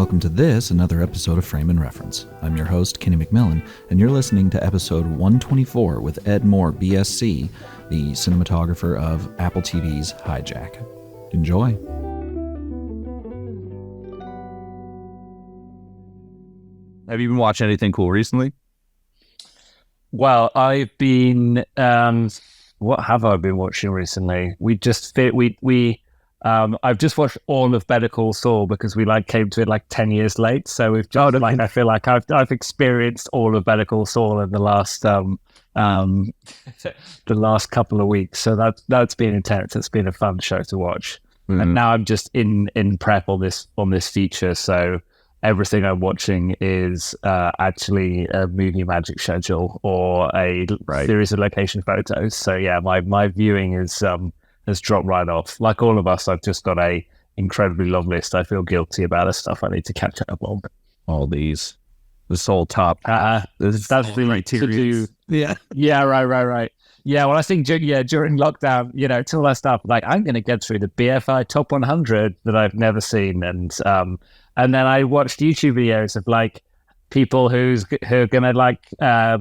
welcome to another episode of Frame and Reference. I'm your host, Kenny McMillan, and you're listening to episode 124 with Ed Moore, BSC, the cinematographer of Apple TV's Hijack. Enjoy. Have you been watching anything cool recently? Well, I've been. What have I been watching recently? I've just watched all of Better Call Saul because we came to it 10 years late. So we've just I feel like I've experienced all of Better Call Saul in the last the last couple of weeks. So that's been intense. It's been a fun show to watch. Mm-hmm. And now I'm just in prep on this feature. So everything I'm watching is actually a movie magic schedule or a series of location photos. So yeah, my viewing is has dropped right off. Like all of us, I've just got a incredibly long list. I feel guilty about the stuff I need to catch up on. All these, this whole top. That's the right to do. Yeah, right. Yeah, well, I think during lockdown, till that stuff, I'm going to get through the BFI Top 100 that I've never seen, and then I watched YouTube videos of people who are gonna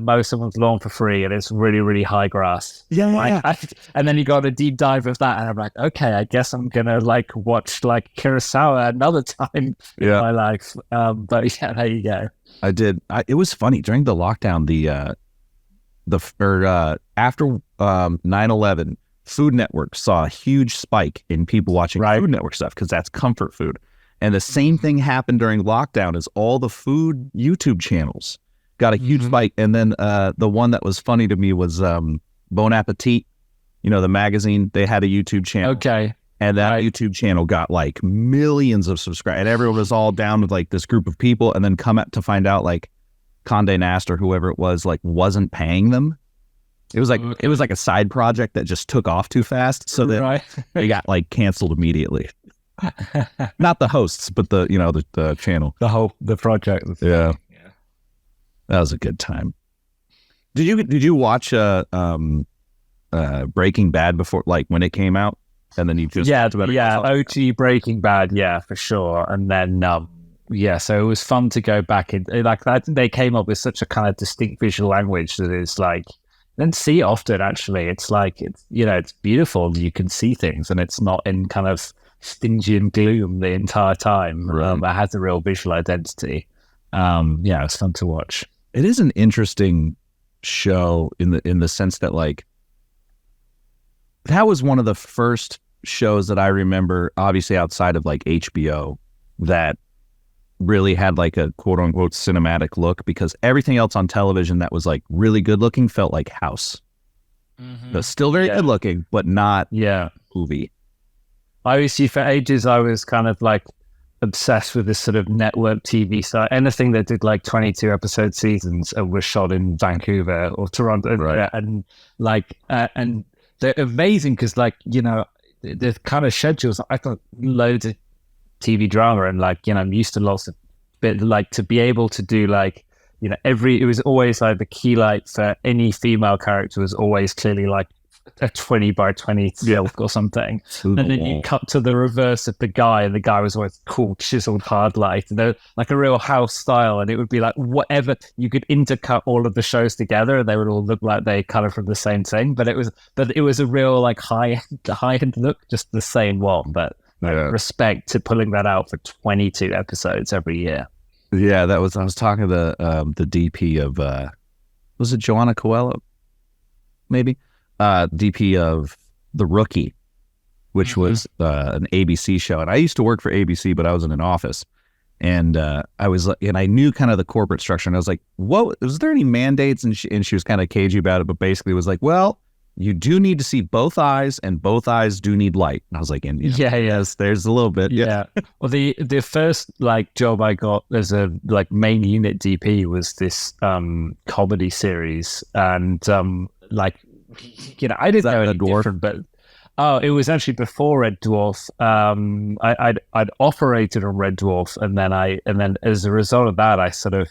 mow someone's lawn for free, and it's really, really high grass. And then you got a deep dive of that, and I'm like, okay, I guess I'm gonna watch Kurosawa another time in my life. But yeah, there you go. I did. It was funny during the lockdown. After 9/11, Food Network saw a huge spike in people watching Food Network stuff because that's comfort food. And the same thing happened during lockdown as all the food YouTube channels got a huge spike. And then the one that was funny to me was Bon Appetit, the magazine. They had a YouTube channel. Okay. And that YouTube channel got millions of subscribers. And everyone was all down with this group of people, and then come up to find out Condé Nast or whoever it was wasn't paying them. It was it was a side project that just took off too fast. So that they got canceled immediately. Not the hosts, but the channel, the project. Yeah, that was a good time. Did you watch Breaking Bad before, when it came out, and then you just OG Breaking Bad, for sure. And then so it was fun to go back in. I think they came up with such a kind of distinct visual language that is don't see often. Actually, it's it's beautiful. You can see things, and it's not in kind of Stygian gloom the entire time. It has a real visual identity. It's fun to watch. It is an interesting show in the sense that that was one of the first shows that I remember, obviously outside of HBO, that really had a quote unquote cinematic look, because everything else on television that was really good looking felt like House. But still very good looking, but not movie. I used to, for ages, I was kind of obsessed with this sort of network TV side. Anything that did 22 episode seasons and was shot in Vancouver or Toronto, and they're amazing because the kind of schedules. I thought loads of TV drama, and I'm used to lots of bit to be able to do it was always the key light for any female character was always clearly a 20 by 20 silk or something, and then you cut to the reverse of the guy, and the guy was always cool chiseled hard light, and they're a real House style, and it would be whatever you could intercut all of the shows together, and they would all look like they kind of from the same thing, but it was a real high end look, just the same one, but respect to pulling that out for 22 episodes every year. I was talking to the DP of was it Joanna Coelho, maybe DP of The Rookie, which was an ABC show. And I used to work for ABC, but I was in an office. And I knew kind of the corporate structure. And I was like, whoa, was there any mandates? And she was kind of cagey about it, but basically was well, you do need to see both eyes, and both eyes do need light. And I was like, yes, there's a little bit. Yeah. Well, the first job I got as a main unit DP was this comedy series. And I didn't know any different, but it was actually before Red Dwarf. I'd operated on Red Dwarf, and then as a result of that, I sort of,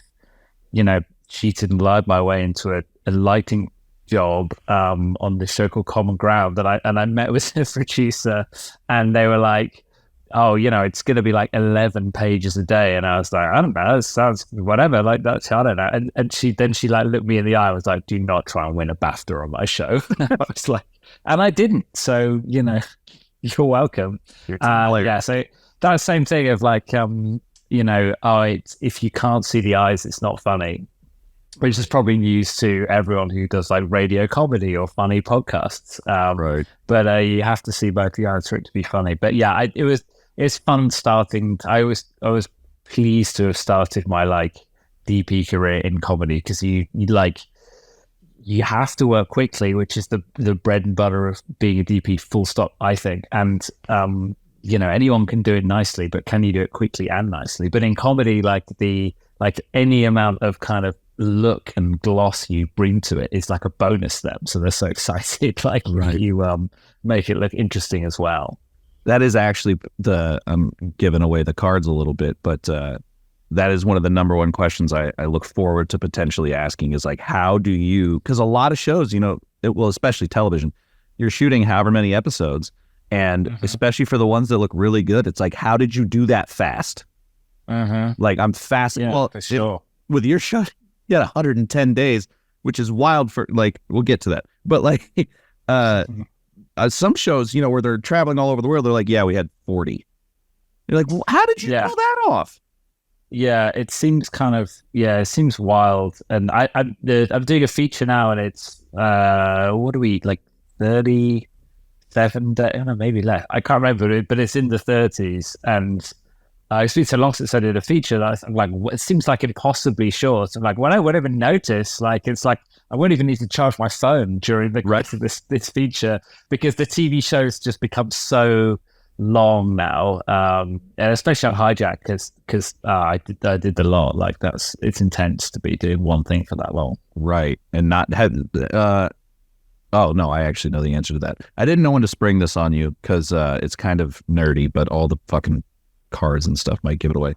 cheated and lied my way into a lighting job on this show called Common Ground. And I met with a producer, and they were oh, it's going to be like 11 pages a day. And I was like, I don't know, it sounds whatever. Like, that's, I don't know. And she like looked me in the eye and was like, do not try and win a BAFTA on my show. I was like, and I didn't. So, you're welcome. So that same thing of like, if you can't see the eyes, it's not funny, which is probably news to everyone who does like radio comedy or funny podcasts. Right. But you have to see both the eyes for it to be funny. But yeah, it's fun starting. I was pleased to have started my like DP career in comedy, because you have to work quickly, which is the bread and butter of being a DP, full stop, I think. And anyone can do it nicely, but can you do it quickly and nicely? But in comedy, like any amount of kind of look and gloss you bring to it is like a bonus to them. So they're so excited, like you make it look interesting as well. That is actually I'm giving away the cards a little bit, but that is one of the number one questions I look forward to potentially asking is like, how do you, because a lot of shows, especially television, you're shooting however many episodes, and especially for the ones that look really good, it's like, how did you do that fast? Like, I'm fast. Yeah, well, for sure. With your show, you had 110 days, which is wild for, like, we'll get to that. But like, some shows, where they're traveling all over the world, they're like, yeah, we had 40. You're like, well, how did you pull that off? Yeah, it seems it seems wild. And I'm doing a feature now, and it's, what do we, like 37 days, I don't know, maybe less. I can't remember, but it's in the 30s. And it's been so long since I did a feature that I'm like, it seems like impossibly short. I'm like, well, I won't even notice. Like, it's like, I won't even need to charge my phone during the rest of this feature, because the TV shows just become so long now, and especially on Hijack, because I did a lot. Like, it's intense to be doing one thing for that long, right? And not have oh no, I actually know the answer to that. I didn't know when to spring this on you, because it's kind of nerdy, but all the fucking cards and stuff might give it away.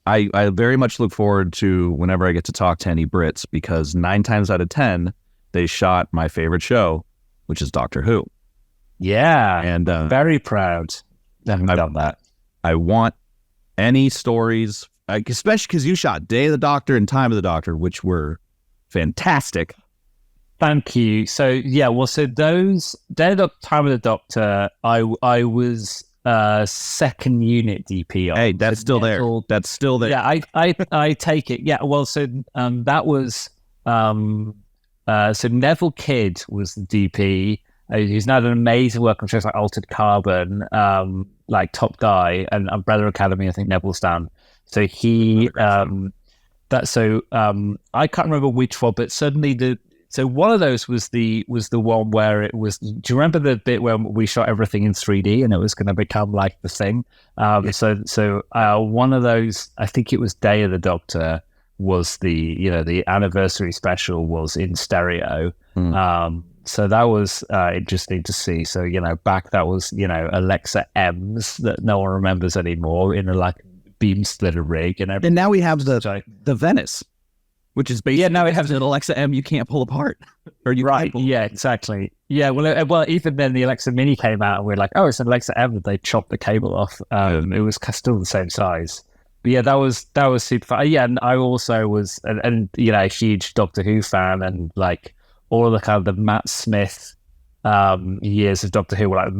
I very much look forward to whenever I get to talk to any Brits, because 9 times out of 10 they shot my favorite show, which is Doctor Who. Yeah, and very proud that I've done that. I want any stories, especially because you shot Day of the Doctor and Time of the Doctor, which were fantastic. Thank you. So yeah, well, so those Day of the Time of the Doctor, I was second unit DP on. Hey, that's still there. That's still there. Yeah, I take it. Yeah, well, so that was so Neville Kidd was the DP. He's now done amazing work on shows like Altered Carbon, like Top Guy and Umbrella Academy. I think Neville's done. So he, I can't remember which one, but certainly so one of those was the one where it was. Do you remember the bit where we shot everything in 3D and it was going to become like the thing? So one of those, I think it was Day of the Doctor, was the anniversary special was in stereo. So that was interesting to see. So, back that was, Alexa M's that no one remembers anymore in a like beam splitter rig and everything. And now we have the Venice, which is basically now it has an Alexa M you can't pull apart. Or you right? Yeah, exactly. Yeah, well, even then the Alexa Mini came out and we're like, oh, it's an Alexa M. They chopped the cable off. It was still the same size. But yeah, that was super fun. Yeah, and I also was a huge Doctor Who fan, and like all of the kind of the Matt Smith years of Doctor Who were like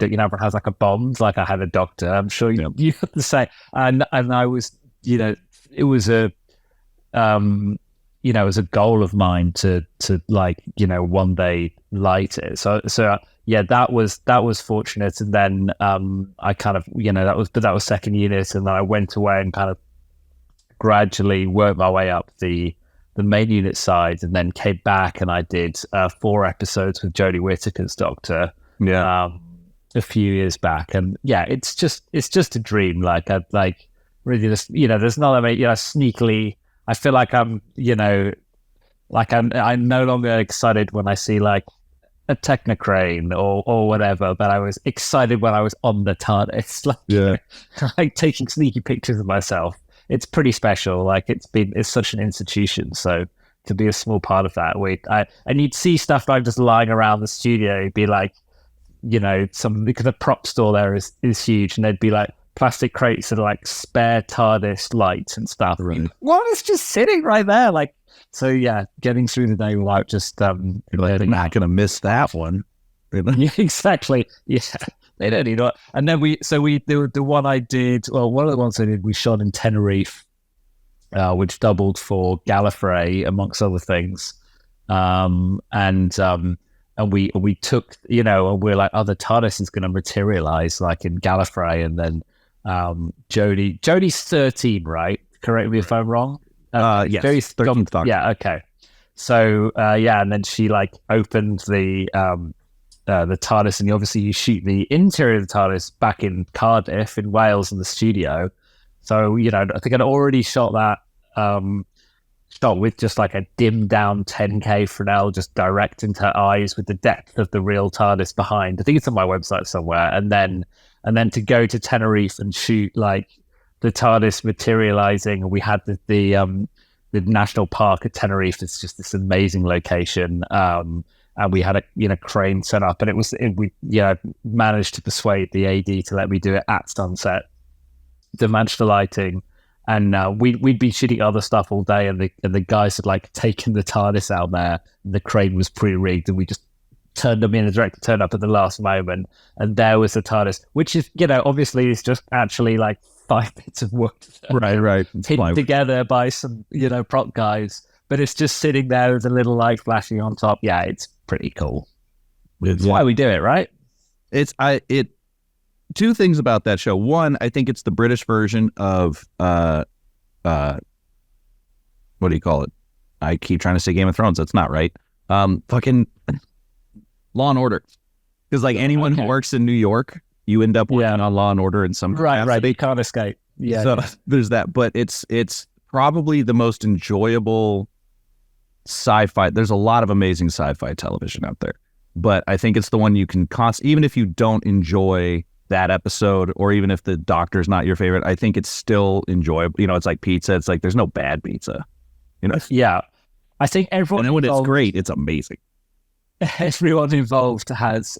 everyone has like a bond. Like I had a doctor. I'm sure you have the same. And I was, it was a it was a goal of mine to like, one day light it. So yeah, that was fortunate. And then I kind of, that was second unit, and then I went away and kind of gradually worked my way up the main unit side, and then came back and I did 4 episodes with Jodie Whittaker's Doctor a few years back. And yeah, it's just a dream. Like I like really just, there's not that many, sneakily I feel like I'm no longer excited when I see like a Technocrane or whatever, but I was excited when I was on the TARDIS, like taking sneaky pictures of myself. It's pretty special. Like it's such an institution. So to be a small part of that, and you'd see stuff like just lying around the studio, you'd be like, some, because the prop store there is huge, and there'd be like plastic crates that are like spare TARDIS lights and stuff. Right. Well, it's just sitting right there. Like, so yeah, getting through the day without just You're like, I'm not gonna miss that one. Yeah, exactly. Yeah, they don't need it. And then the one I did, well, one of the ones I did, we shot in Tenerife, which doubled for Gallifrey amongst other things. And we took, and we're like, the TARDIS is going to materialize like in Gallifrey, and then Jodie's 13, right? Correct me if I'm wrong. Yes, 13th Doctor. Yeah, okay. So and then she like opened the TARDIS, and obviously you shoot the interior of the TARDIS back in Cardiff in Wales in the studio. So I think I'd already shot that. Shot with just like a dimmed down 10K Fresnel just direct into her eyes with the depth of the real TARDIS behind. I think it's on my website somewhere. And then to go to Tenerife and shoot like the TARDIS materializing. We had the national park at Tenerife. It's just this amazing location. And we had a crane set up, and we managed to persuade the AD to let me do it at sunset to match the lighting. And we'd been shooting other stuff all day, and the guys had like taken the TARDIS out there, and the crane was pre-rigged, and we just turned them in. The director turned up at the last moment, and there was the TARDIS, which is, obviously is just actually like 5 bits of wood, right, pinned together by some prop guys, but it's just sitting there with a little light flashing on top. Yeah, it's pretty cool. That's why we do it, right? Two things about that show. One, I think it's the British version of what do you call it? I keep trying to say Game of Thrones. That's not right. Fucking Law and Order. Because like anyone who works in New York, you end up working on Law and Order in some capacity. Right. They can't escape. Yeah. So there's that. But it's probably the most enjoyable sci-fi. There's a lot of amazing sci-fi television out there, but I think it's the one you can even if you don't enjoy that episode, or even if the Doctor's not your favorite, I think it's still enjoyable. It's like pizza. It's like there's no bad pizza. Yeah, I think everyone. And when it's great, it's amazing. Everyone involved has.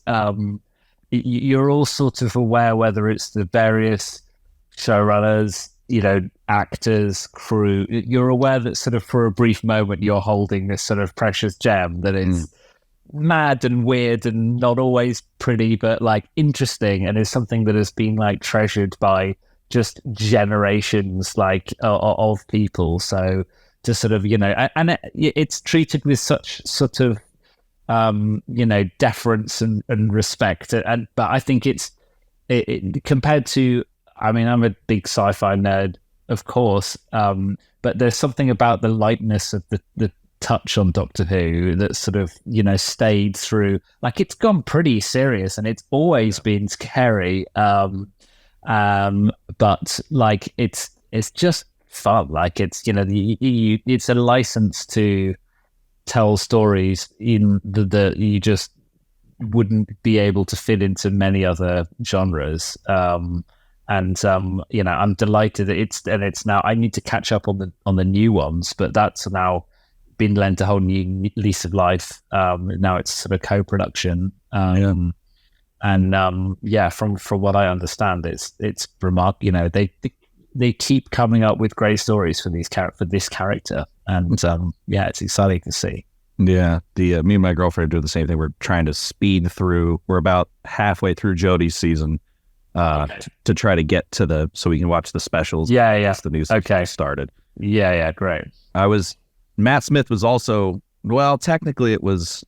You're all sort of aware, whether it's the various showrunners, actors, crew. You're aware that sort of for a brief moment you're holding this sort of precious gem that is. Mad and weird and not always pretty, but like interesting, and is something that has been like treasured by just generations like of people. So to sort of and it's treated with such sort of deference and respect, but I think it compared to, I mean, I'm a big sci-fi nerd, of course, but there's something about the lightness of the touch on Doctor Who that sort of stayed through. Like, it's gone pretty serious, and it's always been scary, but like it's just fun. Like, it's it's a license to tell stories in the you just wouldn't be able to fit into many other genres. I'm delighted that it's now. I need to catch up on the new ones, but that's now been lent a whole new lease of life. Now it's sort of co-production, from what I understand, it's remarkable. They keep coming up with great stories for this character, and it's exciting to see. Yeah, me and my girlfriend do the same thing. We're trying to speed through. We're about halfway through Jodie's season, to try to get to so we can watch the specials. Yeah. The new season started. Yeah, great. Matt Smith was also, well, technically it was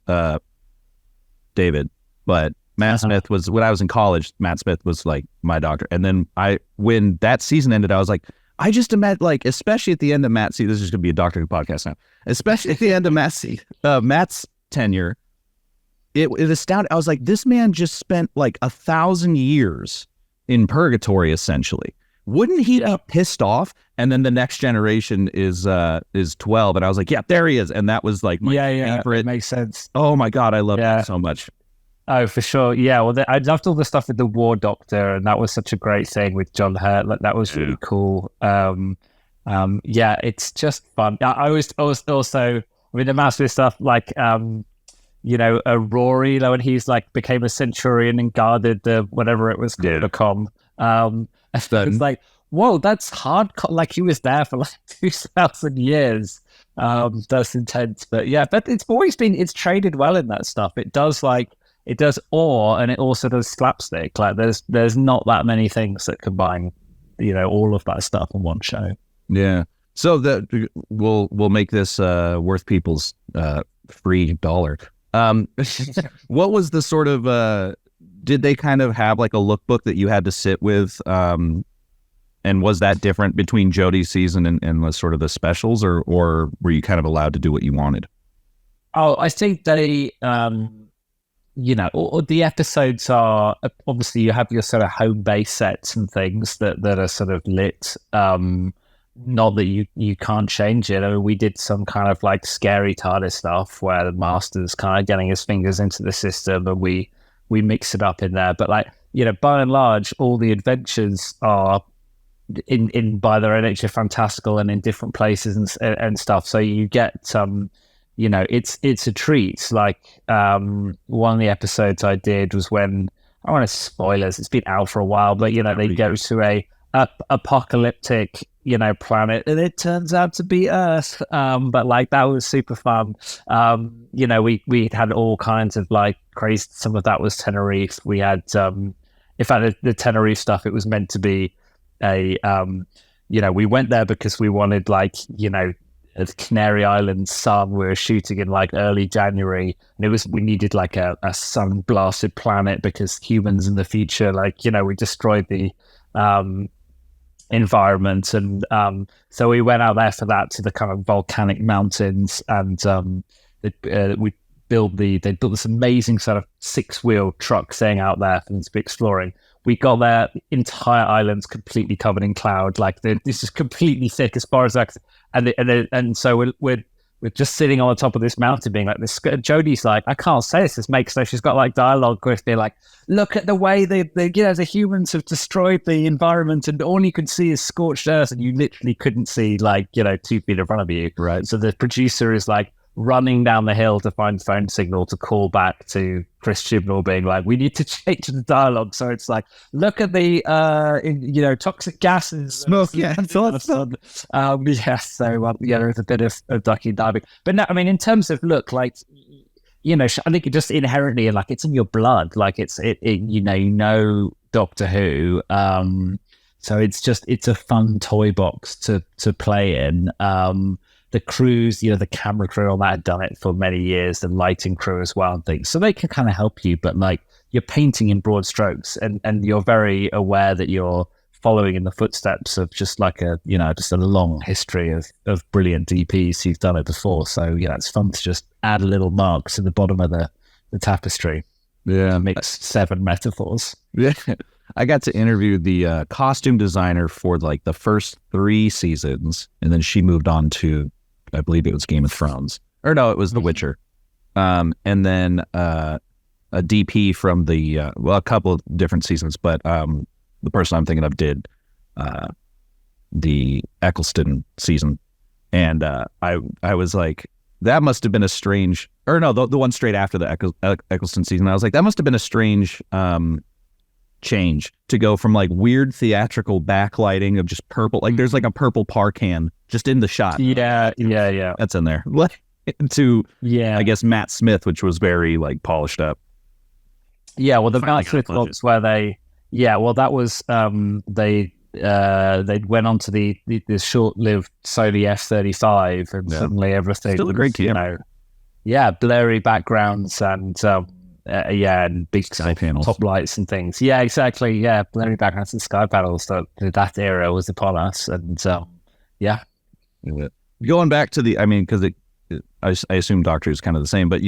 David, but Matt Smith was, when I was in college, Matt Smith was like my doctor. And then when that season ended, I was like, I just imagine, like, especially at the end of this is going to be a Doctor Who podcast now, especially at the end of Matt's tenure, it astounded. I was like, this man just spent like 1,000 years in purgatory, essentially. Wouldn't he be pissed off? And then the next generation is 12, and I was like, yeah, there he is. And that was like my favorite. It makes sense. Oh my God, I love that so much. Oh, for sure. Yeah, well, I loved all the stuff with the War Doctor, and that was such a great thing with John Hurt. Like, that was really cool. It's just fun. I was also, I mean, the Master stuff, like, Rory, when he's like became a centurion and guarded the whatever it was called, the com. It's like, whoa, that's hard. Like he was there for like 2,000 years. That's intense, but it's traded well in that stuff. It does awe, and it also does slapstick. Like there's not that many things that combine, all of that stuff in one show. Yeah. So that we'll make this worth people's free dollar. What was the sort of did they kind of have like a lookbook that you had to sit with? And was that different between Jodie's season and the sort of the specials, or were you kind of allowed to do what you wanted? Oh, I think they, all the episodes are, obviously you have your sort of home base sets and things that are sort of lit. Not that you can't change it. I mean, we did some kind of like scary TARDIS stuff where the Master's kind of getting his fingers into the system, and we mix it up in there. But like, by and large, all the adventures are in by their own nature fantastical and in different places and stuff. So you get it's a treat. Like one of the episodes I did was when, I don't want to spoilers, it's been out for a while, but they go to a apocalyptic planet, and it turns out to be Earth. But like that was super fun. We had all kinds of like crazy. Some of that was Tenerife. We had in fact the Tenerife stuff, it was meant to be a we went there because we wanted like the Canary Islands sun. We were shooting in like early January, and we needed like a sun blasted planet because humans in the future, we destroyed the environment, and so we went out there for that, to the kind of volcanic mountains, and they built this amazing sort of 6-wheel truck staying out there for them to be exploring. We got there, entire island's completely covered in cloud, like this is completely thick as far as that, and so we're just sitting on the top of this mountain, being like this. Jodie's like, I can't say this makes sense. She's got like dialogue with me, like, look at the way the humans have destroyed the environment, and all you can see is scorched earth, and you literally couldn't see 2 feet in front of you. Right. So the producer is like running down the hill to find the phone signal to call back to Chris Chibnall, being like, we need to change the dialogue. So it's like, look at the toxic gases, smoke. Yeah, there's a bit of ducky diving, but no, I mean, in terms of look, like, I think it just inherently, like, it's in your blood, like it's Doctor Who, so it's a fun toy box to play in. The crews, the camera crew, all that had done it for many years, the lighting crew as well and things. So they can kind of help you, but like you're painting in broad strokes, and you're very aware that you're following in the footsteps of just like just a long history of brilliant DPs who've done it before. So it's fun to just add a little mark to the bottom of the tapestry. Yeah. Mix 7 metaphors. Yeah. I got to interview the costume designer for like the first 3 seasons, and then she moved on to, I believe it was Game of Thrones. Or no, it was The Witcher. And then a DP from a couple of different seasons, but the person I'm thinking of did the Eccleston season. And I was like, that must have been a strange, or no, the one straight after the Eccleston season. I was like, that must have been a strange change to go from like weird theatrical backlighting of just purple, like there's like a purple Parcan just in the shot. Yeah. That's in there. To, I guess, Matt Smith, which was very like polished up. Yeah, well, the Matt Smith ones where that was they went on to the short-lived Sony F-35, and suddenly everything, still a great camera. Blurry backgrounds and and big sky panels, top lights and things. Yeah, exactly. Yeah, blurry backgrounds and sky panels. So that era was upon us, and Going back to because I assume Doctor is kind of the same, but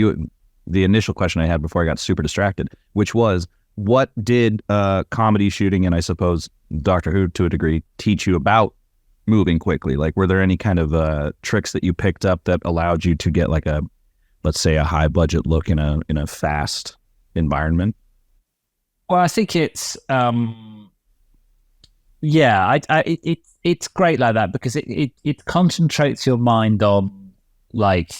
the initial question I had before I got super distracted, which was, what did comedy shooting, and I suppose Doctor Who to a degree, teach you about moving quickly? Like, were there any kind of tricks that you picked up that allowed you to get like let's say a high budget look in a fast environment? Well, I think it's it's great like that, because it concentrates your mind on, like,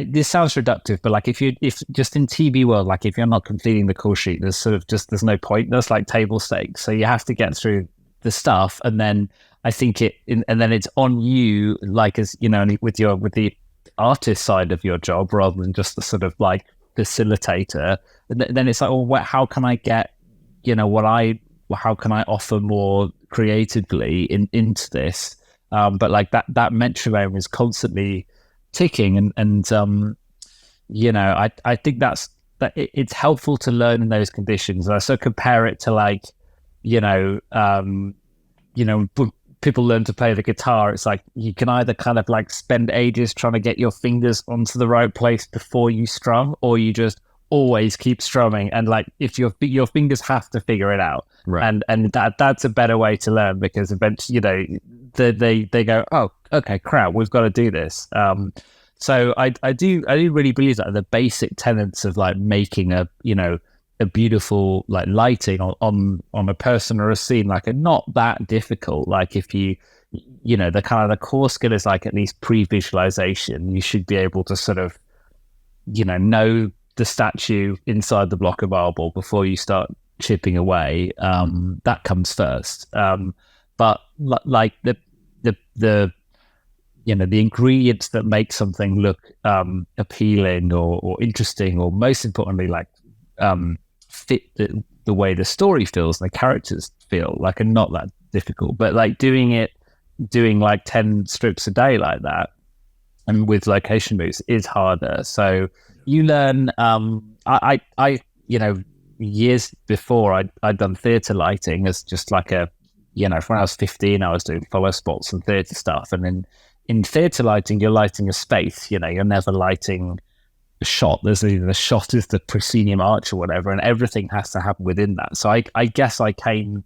this sounds reductive, but like if just in TV world, like if you're not completing the call sheet, there's no point. There's like table stakes. So you have to get through the stuff, and then I think and then it's on you, like as you know, with the artist side of your job rather than just the sort of like facilitator. And then it's like, well, how can I get, how can I offer more creatively into this? But like that metronome is constantly ticking, and I think that it's helpful to learn in those conditions. I so compare it to like, people learn to play the guitar. It's like you can either kind of like spend ages trying to get your fingers onto the right place before you strum, or you just always keep strumming, and like if your fingers have to figure it out, right? And that's a better way to learn, because eventually, they go, oh, okay, crap, we've got to do this. So I do really believe that the basic tenets of like making a beautiful like lighting on a person or a scene like are not that difficult. Like if the kind of the core skill is like at least pre-visualization. You should be able to sort of know the statue inside the block of marble before you start chipping away. That comes first. But like the ingredients that make something look appealing or interesting, or most importantly like fit the way the story feels and the characters feel, like are not that difficult. But like doing like 10 strips a day like that and with location moves is harder. So you learn. I years before I'd done theatre lighting as just like when I was 15 I was doing follow spots and theatre stuff, and then in theatre lighting you're lighting a space. You're never lighting a shot. The shot is the proscenium arch or whatever, and everything has to happen within that. So I guess I came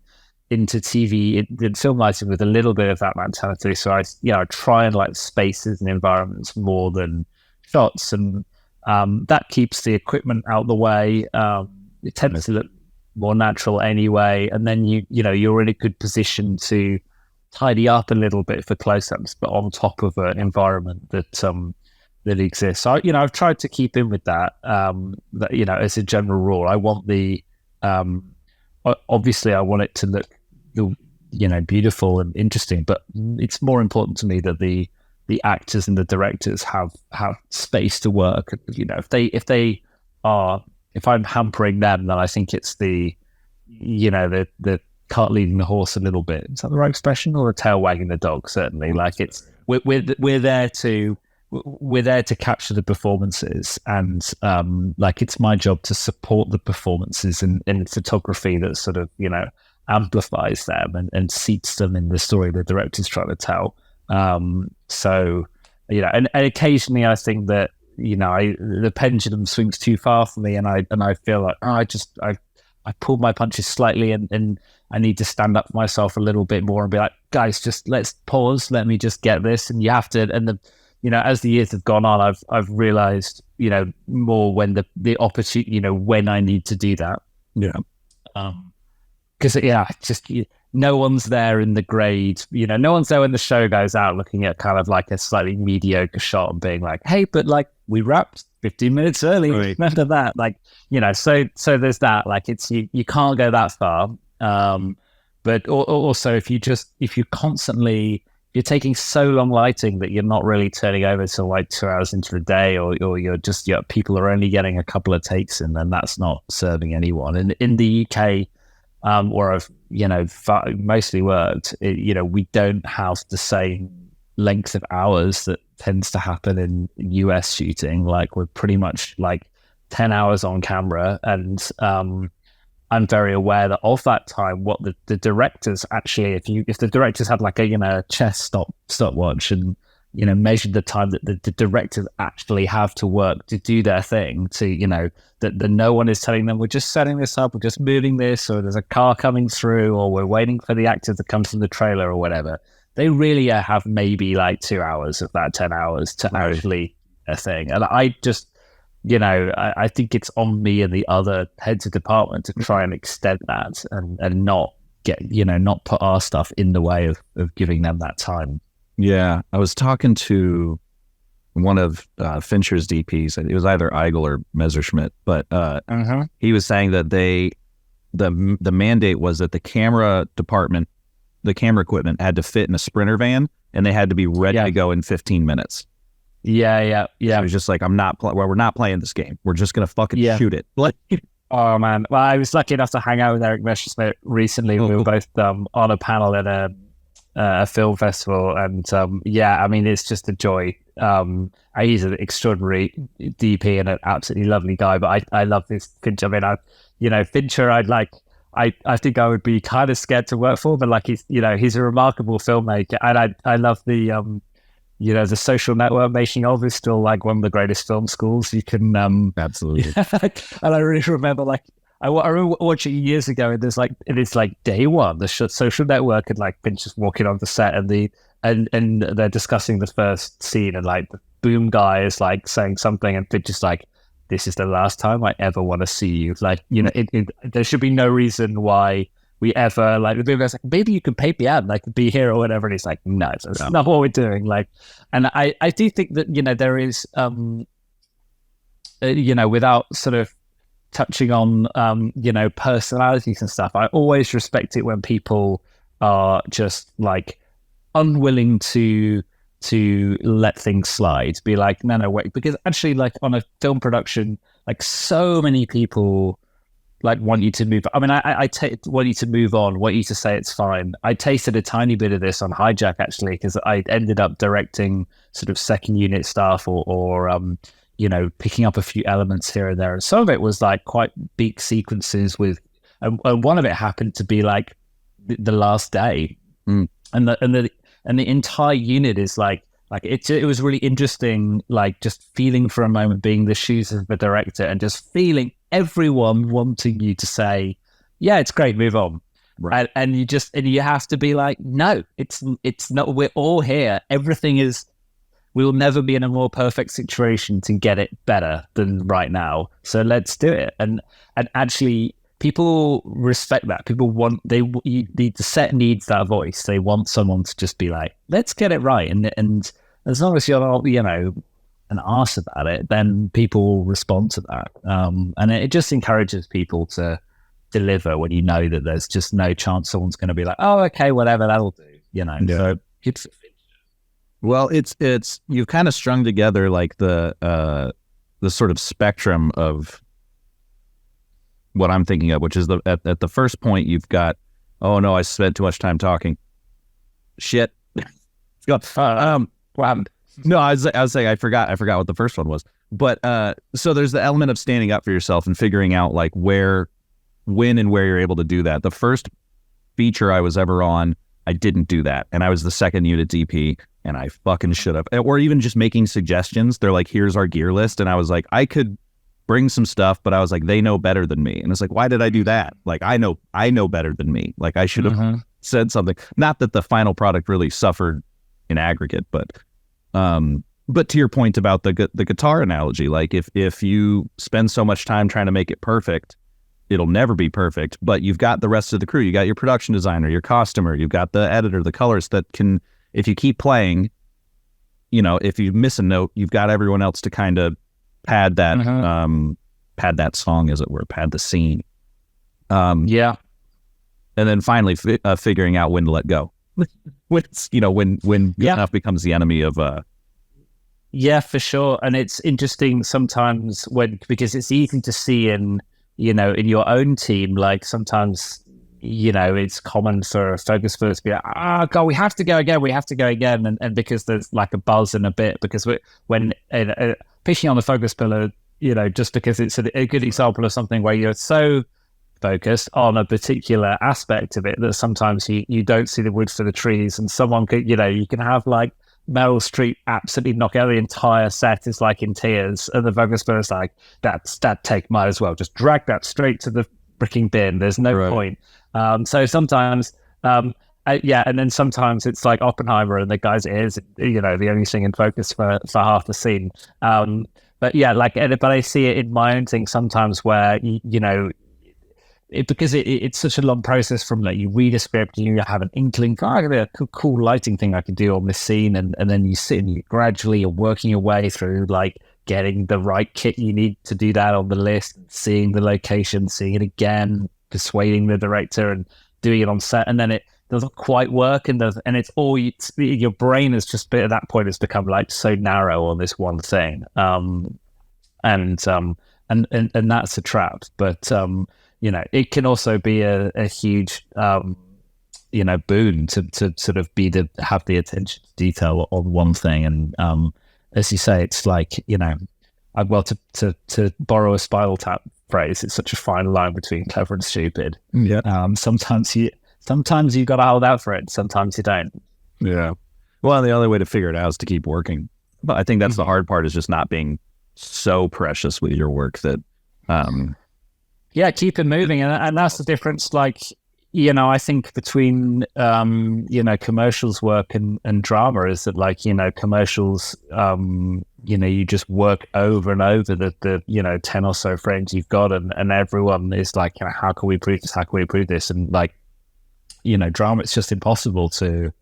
into TV in film lighting with a little bit of that mentality. So I try and light spaces and environments more than shots, and that keeps the equipment out of the way. It tends to look more natural anyway, and then you're in a good position to tidy up a little bit for close-ups, but on top of an environment that exists. So I've tried to keep in with that. As a general rule, I want obviously I want it to look beautiful and interesting, but it's more important to me that the actors and the directors have space to work. If I'm hampering them, then I think it's the cart leading the horse a little bit. Is that the right expression? Or the tail wagging the dog? Certainly. Like it's we're there to capture the performances, and like it's my job to support the performances in photography that sort of amplifies them and seats them in the story the director's trying to tell. So and occasionally I think that the pendulum swings too far for me, and I feel like I pulled my punches slightly, and I need to stand up for myself a little bit more and be like, guys, just let's pause, let me just get this. And you have to, and as the years have gone on, I've realized more when the opportunity, when I need to do that. Because no one's there in the grade, no one's there when the show goes out looking at kind of like a slightly mediocre shot and being like, hey, but like we wrapped 15 minutes early. Right. Remember that? Like, so there's that, like it's, you can't go that far. But also if you're taking so long lighting that you're not really turning over till like 2 hours into the day, or people are only getting a couple of takes in, then that's not serving anyone. And in the UK, where I've mostly worked, we don't have the same length of hours that tends to happen in US shooting. Like we're pretty much like 10 hours on camera, and I'm very aware that of that time, what the directors actually, if the directors had like a chess stopwatch and measured the time that the directors actually have to work to do their thing, to that no one is telling them we're just setting this up, we're just moving this, or there's a car coming through, or we're waiting for the actor to come from the trailer or whatever. They really have maybe like 2 hours of that 10 hours to actually a thing. And I just I think it's on me and the other heads of department to try and extend that and not get not put our stuff in the way of giving them that time. Yeah, I was talking to one of Fincher's DPs. It was either Eigel or Messerschmitt, but he was saying that the mandate was that the camera department, the camera equipment had to fit in a Sprinter van, and they had to be ready to go in 15 minutes. Yeah. So it was just like, we're not playing this game. We're just gonna fucking shoot it. Like, oh man, well, I was lucky enough to hang out with Eric Messerschmitt recently. We were both on a panel at a film festival, and I mean, it's just a joy. He's an extraordinary DP and an absolutely lovely guy. But I love this Fincher. I mean, Fincher, I think I would be kind of scared to work for, but like he's a remarkable filmmaker, and I love the the Social Network making of is still like one of the greatest film schools you can absolutely. And I really remember I remember watching it years ago, and it's like day one, the Social Network, and like Fincher's walking on the set, and they're discussing the first scene, and like the boom guy is like saying something, and Fincher's like, "This is the last time I ever want to see you." Like, there should be no reason why we ever, like, the boom guy's like, "Maybe you can pay me out and I could be here," or whatever. And he's like, "No, that's not what we're doing." Like, and I do think that, there is, without sort of touching on, personalities and stuff, I always respect it when people are just like unwilling to let things slide, be like, no, wait, because actually, like, on a film production, like, so many people like want you to move. I mean, I want you to move on, want you to say it's fine. I tasted a tiny bit of this on Hijack, actually, because I ended up directing sort of second unit stuff or picking up a few elements here and there. And some of it was like quite big sequences with, and one of it happened to be like the last day. And the entire unit is like it was really interesting, like just feeling for a moment, being the shoes of the director, and just feeling everyone wanting you to say, yeah, it's great, move on. Right. And you have to be like, no, it's not, we're all here. We'll never be in a more perfect situation to get it better than right now. So let's do it. And actually, people respect that. People the set needs that voice. They want someone to just be like, let's get it right. And as long as you're not, an arse about it, then people will respond to that. And it just encourages people to deliver when you know that there's just no chance someone's going to be like, oh, okay, whatever, that'll do. So it's. Well, it's you've kind of strung together like the sort of spectrum of what I'm thinking of, which is at the first point you've got, oh no, I spent too much time talking. Shit. What happened? No, I was saying I forgot what the first one was. But so there's the element of standing up for yourself and figuring out like when and where you're able to do that. The first feature I was ever on, I didn't do that, and I was the second unit DP, and I fucking should have. Or even just making suggestions. They're like, here's our gear list, and I was like, I could bring some stuff, but I was like, they know better than me, and it's like, why did I do that? Like, I know better than me. Like, I should have said something. Not that the final product really suffered in aggregate, but to your point about the guitar analogy, like if you spend so much time trying to make it perfect, it'll never be perfect. But you've got the rest of the crew. You got your production designer, your costumer, you've got the editor, the colorist that can, if you keep playing, if you miss a note, you've got everyone else to kind of pad that song, as it were, pad the scene. And then finally figuring out when to let go. when good enough becomes the enemy of yeah, for sure. And it's interesting sometimes because it's easy to see in your own team, like sometimes it's common for a focus pillar to be like, God, we have to go again, and because there's like a buzz and a bit, because when pitching on the focus pillar, just because it's a good example of something where you're so focused on a particular aspect of it that sometimes you don't see the wood for the trees, and someone could, you can have like Meryl Streep absolutely knock out the entire set, is like in tears, and the focus pillar's like, that take might as well just drag that straight to the freaking bin. There's no point. So sometimes, and then sometimes it's like Oppenheimer and the guy's ears, the only thing in focus for half the scene. But yeah, but I see it in my own thing sometimes where, because it's such a long process from like you read a script and you have an inkling, I got a cool lighting thing I could do on this scene, and then you sit and you gradually are working your way through like getting the right kit you need to do that on the list, seeing the location, seeing it again, persuading the director and doing it on set, and then it doesn't quite work, and it's all your brain has just at that point has become like so narrow on this one thing, and that's a trap. But it can also be a huge boon to sort of have the attention to detail on one thing, and as you say, it's like to borrow a Spinal Tap phrase, it's such a fine line between clever and stupid. Yeah. Sometimes you got to hold out for it. Sometimes you don't. Yeah. Well, the only way to figure it out is to keep working. But I think that's the hard part, is just not being so precious with your work that. Keep it moving, and that's the difference. Like, I think between commercials work and drama is that, like, commercials, you just work over and over the 10 or so frames you've got, and everyone is like, how can we prove this? How can we prove this? And like, drama, it's just impossible to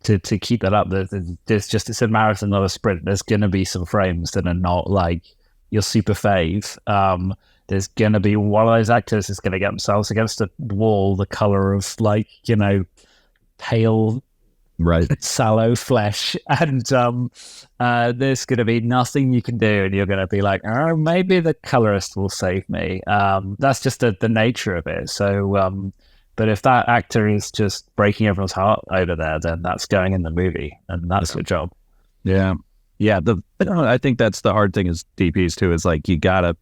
keep that up. It's a marathon, not a sprint. There's going to be some frames that are not like your super fave. There's going to be one of those actors is going to get themselves against a wall the color of like, pale, sallow flesh. And there's going to be nothing you can do. And you're going to be like, oh, maybe the colorist will save me. That's just the nature of it. So, but if that actor is just breaking everyone's heart over there, then that's going in the movie, and that's your job. Yeah. Yeah. I think that's the hard thing is DPs too, is like, you gotta,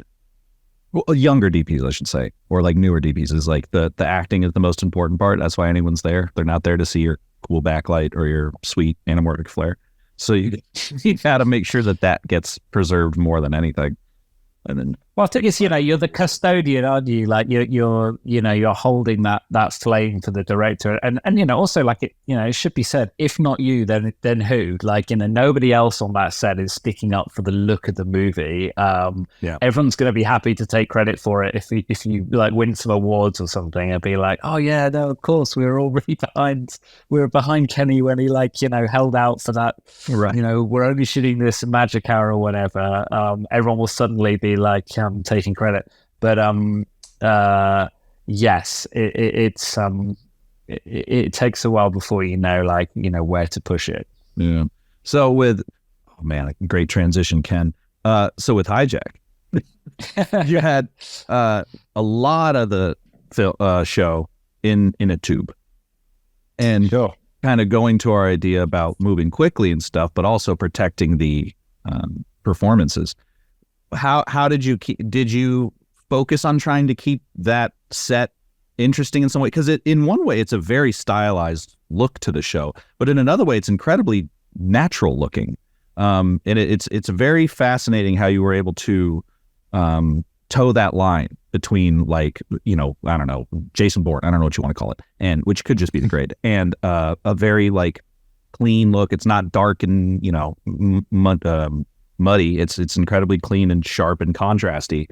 younger DPs, I should say, or like newer DPs, is like the acting is the most important part. That's why anyone's there. They're not there to see your cool backlight or your sweet anamorphic flare. So you got to make sure that gets preserved more than anything. And then, well, I think it's, you're the custodian, aren't you? Like you're holding that flame for the director, and also like it should be said, if not you, then who? Like, nobody else on that set is sticking up for the look of the movie. Everyone's going to be happy to take credit for it if you like win some awards or something, and be like, oh yeah, no, of course we were all really behind. We were behind Kenny when he held out for that. Right. We're only shooting this Magic Hour or whatever. Everyone will suddenly be like taking credit, but yes, it takes a while before where to push it. Yeah. So with a great transition, Ken. So with Hijack, you had a lot of the show in a tube, and kind of going to our idea about moving quickly and stuff, but also protecting the performances. How did you focus on trying to keep that set interesting in some way? Because in one way it's a very stylized look to the show, but in another way it's incredibly natural looking. And it's very fascinating how you were able to toe that line between, like, I don't know, Jason Bourne, I don't know what you want to call it, and which could just be the grade, and a very like clean look. It's not dark and muddy. It's incredibly clean and sharp and contrasty,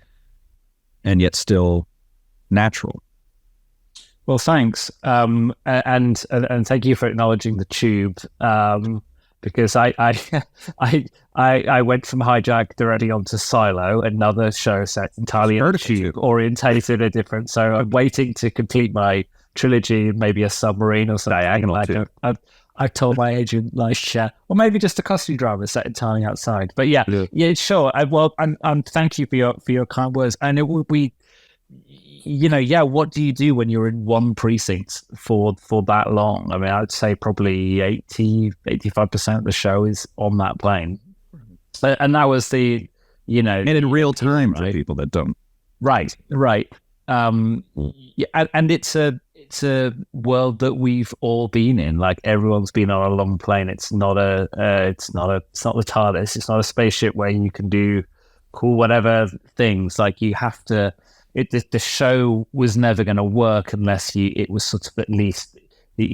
and yet still natural. Well, thanks, and thank you for acknowledging the tube, because I went from Hijack directly onto Silo, another show set entirely in tube, orientated a different. So I'm waiting to complete my trilogy, maybe a submarine or something. I've told my agent, or maybe just a costume drama set entirely outside. But yeah, sure. And thank you for your kind words. And it would be, what do you do when you're in one precinct for that long? I mean, I'd say probably 85% of the show is on that plane. And that was and in real time, right? For people that don't. Right. And it's a world that we've all been in. Like, everyone's been on a long plane. It's not the TARDIS. It's not a spaceship where you can do cool whatever things. Like, you have to. The show was never going to work unless it was sort of at least the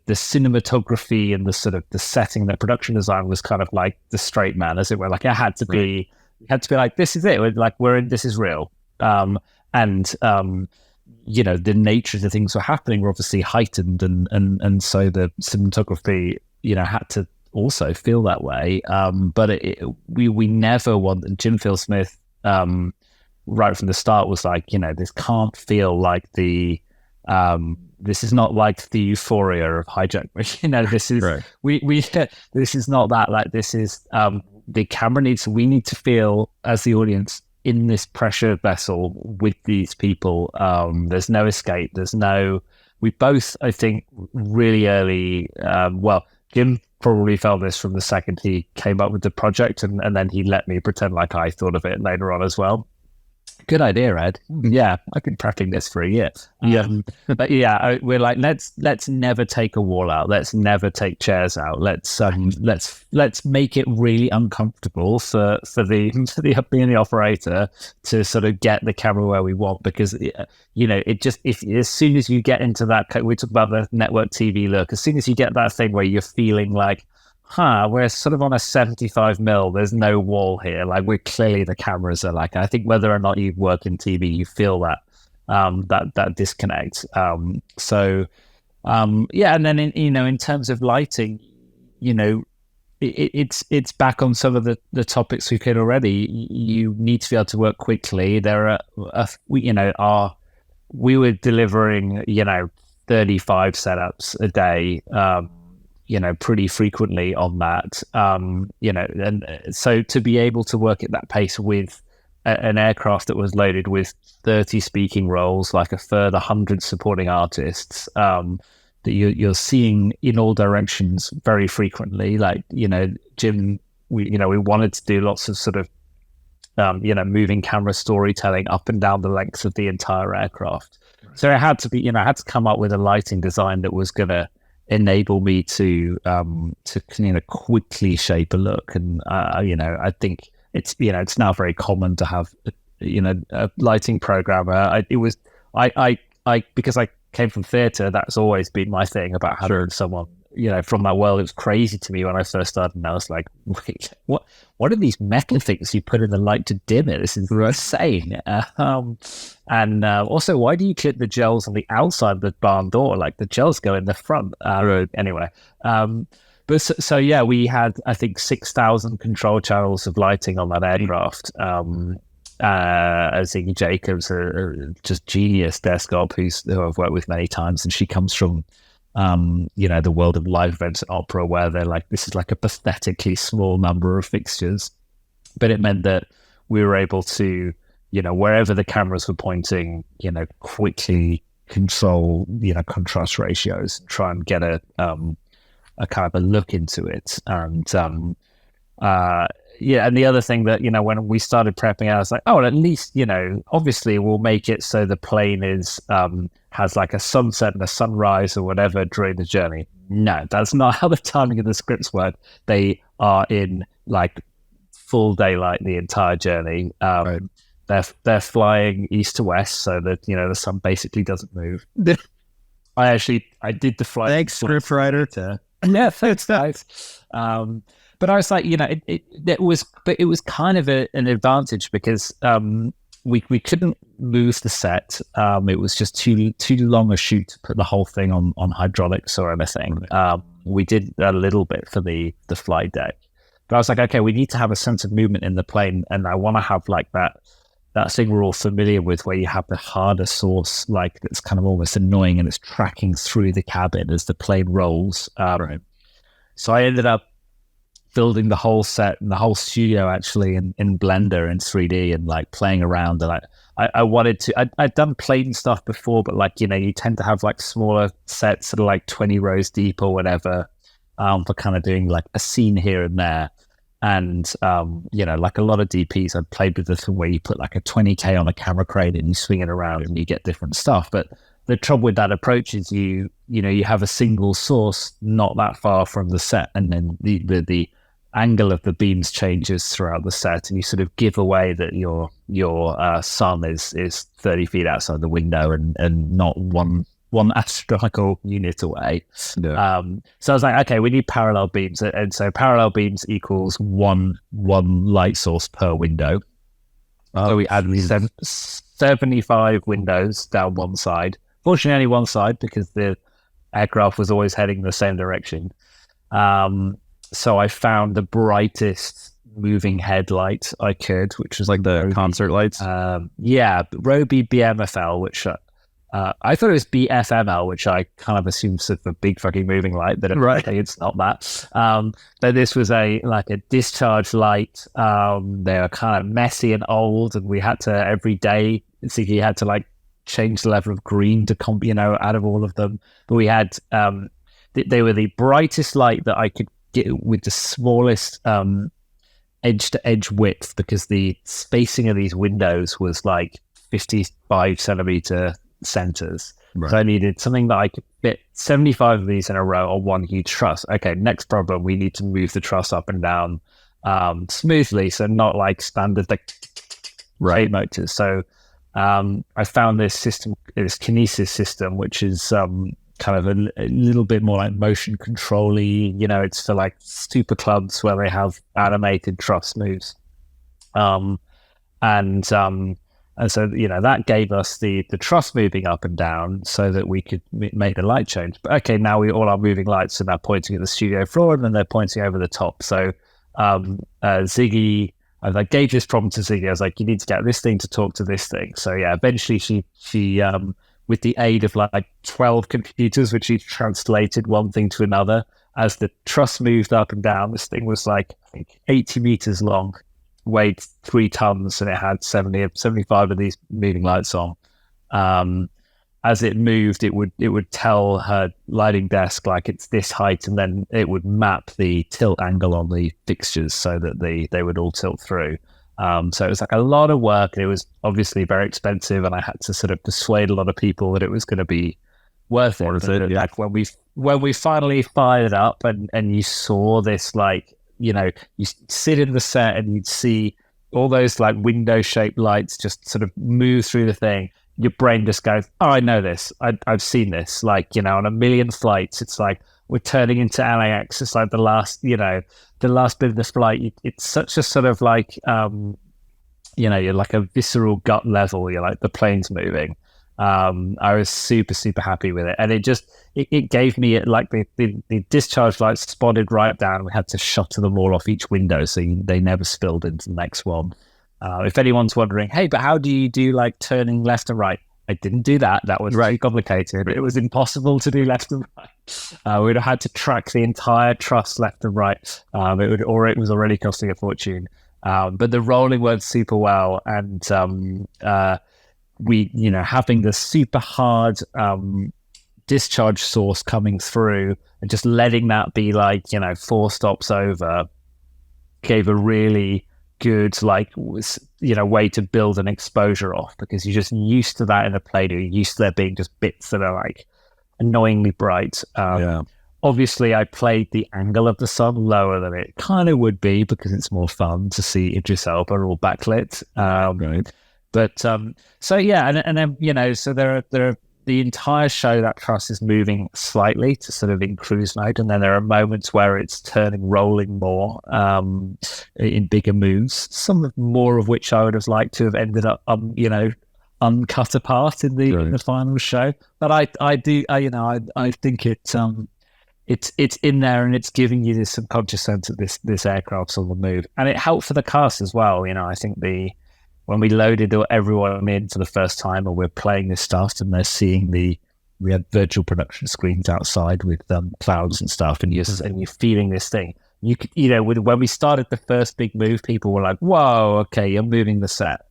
cinematography and the sort of the setting, the production design was kind of like the straight man, as it were. Like, it had to be like, this is it. Like, this is real. the nature of the things were happening were obviously heightened, and so the cinematography, had to also feel that way. But we never want, Jim Phil Smith, right from the start was like, this can't feel like this is not like the euphoria of Hijack. This is right. This is not that. Like, this is the camera we need to feel as the audience in this pressure vessel with these people. There's no escape. We both, I think, really early. Jim probably felt this from the second he came up with the project, and then he let me pretend like I thought of it later on as well. Good idea, Ed. Yeah, I've been prepping this for a year. But yeah, we're like, let's never take a wall out. Let's never take chairs out. Let's make it really uncomfortable for the being the operator to sort of get the camera where we want, because it just, if as soon as you get into that, we talk about the network TV look. As soon as you get that thing where you're feeling like, we're sort of on a 75mm. There's no wall here. Like, we're clearly, the cameras are like, I think whether or not you work in TV, you feel that that disconnect. And then in terms of lighting, it's back on some of the topics we've hit already. You need to be able to work quickly. There are we were delivering 35 setups a day. Pretty frequently on that, and so to be able to work at that pace with an aircraft that was loaded with 30 speaking roles, like a further 100 supporting artists, that you're seeing in all directions very frequently. Like, Jim, we wanted to do lots of sort of, moving camera storytelling up and down the length of the entire aircraft. So it had to be, I had to come up with a lighting design that was going to enable me to quickly shape a look. And I think it's now very common to have a lighting programmer. Because I came from theatre, that's always been my thing about having someone from that world. It was crazy to me when I first started, and I was like, wait, what are these metal things you put in the light to dim it? This is insane. And also, why do you clip the gels on the outside of the barn door? Like, the gels go in the front. Anyway, but so yeah, we had, I think, 6,000 control channels of lighting on that aircraft. Ziggy Jacobs, just genius desk op, who I've worked with many times, and she comes from the world of live events and opera, where they're like, this is like a pathetically small number of fixtures, but it meant that we were able to, wherever the cameras were pointing, quickly control, contrast ratios, and try and get a kind of a look into it. And and the other thing that, when we started prepping, I was like, at least, obviously we'll make it so the plane is has like a sunset and a sunrise or whatever during the journey. No, that's not how the timing of the scripts work. They are in like full daylight the entire journey. Right. They're flying east to west, so that the sun basically doesn't move. I did the flight. Thanks, scriptwriter. Yeah, thanks, guys. But I was like, it was kind of an advantage, because we couldn't lose the set. It was just too long a shoot to put the whole thing on hydraulics or anything. We did a little bit for the flight deck, but I was like, okay, we need to have a sense of movement in the plane, and I want to have like that thing we're all familiar with, where you have the harder source, like, that's kind of almost annoying, and it's tracking through the cabin as the plane rolls. Right. So I ended up building the whole set and the whole studio actually in Blender in 3D, and like playing around. And I wanted to, I'd done plane stuff before, but like, you tend to have like smaller sets that are like 20 rows deep or whatever, for kind of doing like a scene here and there. And, like a lot of DPs, I'd played with this where you put like a 20K on a camera crane and you swing it around and you get different stuff. But the trouble with that approach is you have a single source not that far from the set, and then the angle of the beams changes throughout the set, and you sort of give away that your sun is 30 feet outside the window and not one astronomical unit away. Yeah. So I was like, okay, we need parallel beams, and so parallel beams equals one light source per window. So we added 75 windows down one side. Fortunately, only one side because the aircraft was always heading the same direction. So I found the brightest moving headlight I could, which was like the Roby, concert lights. Roby BMFL, which I thought it was BFML, which I kind of assumed sort of a big fucking moving light, but okay, it's not that. But this was a discharge light. They were kind of messy and old, and we had to every day. Ziggy had to like change the level of green to out of all of them. But we had they were the brightest light that I could get with the smallest edge to edge width, because the spacing of these windows was like 55 centimeter centers. Right. So I needed something that I could fit 75 of these in a row on one huge truss. Okay, next problem, we need to move the truss up and down smoothly, so not like standard like right motors. So I found this system, this kinesis system, which is kind of a little bit more like motion control-y. It's for like super clubs where they have animated truss moves. And so, that gave us the truss moving up and down so that we could make the light change. But okay, now all our moving lights are now pointing at the studio floor, and then they're pointing over the top. So Ziggy, I gave this problem to Ziggy. I was like, you need to get this thing to talk to this thing. So yeah, eventually she with the aid of like 12 computers, which she translated one thing to another, as the truss moved up and down, this thing was like, I think, 80 meters long, weighed 3 tons, and it had 75 of these moving lights on. As it moved, it would tell her lighting desk like it's this height, and then it would map the tilt angle on the fixtures so that they would all tilt through. So it was like a lot of work, and it was obviously very expensive, and I had to sort of persuade a lot of people that it was going to be worth it. Yeah. Like when we finally fired up and you saw this, like, you sit in the set and you'd see all those like window shaped lights just sort of move through the thing. Your brain just goes, oh, I know this. I've seen this. Like, on a million flights, it's like we're turning into LAX. It's like the last bit of the flight. It's such a sort of like, you're like a visceral gut level. You're like, the plane's moving. I was super, super happy with it. And it gave me like the discharge lights spotted right down. We had to shutter them all off each window so they never spilled into the next one. If anyone's wondering, hey, but how do you do like turning left and right? I didn't do that. That was very complicated. It was impossible to do left and right. We'd have had to track the entire truss left and right. It was already costing a fortune. But the rolling worked super well, and we, having the super hard discharge source coming through and just letting that be like 4 stops over gave a really good way to build an exposure off, because you're just used to that in a plane. You're used to there being just bits that are like annoyingly bright. Obviously I played the angle of the sun lower than it kind of would be, because it's more fun to see Idris Elba all backlit. Right. But so yeah, and then so there are the entire show, that truss is moving slightly to sort of in cruise mode, and then there are moments where it's rolling more in bigger moves. Some more of which I would have liked to have ended up uncut apart in the final show. But I think it's in there, and it's giving you this subconscious sense of this aircraft's on the move, and it helped for the cast as well. I think when we loaded everyone in for the first time, and we're playing this stuff, and they're seeing we had virtual production screens outside with clouds and stuff, and you're feeling this thing. You could, when we started the first big move, people were like, "Whoa, okay, you're moving the set,"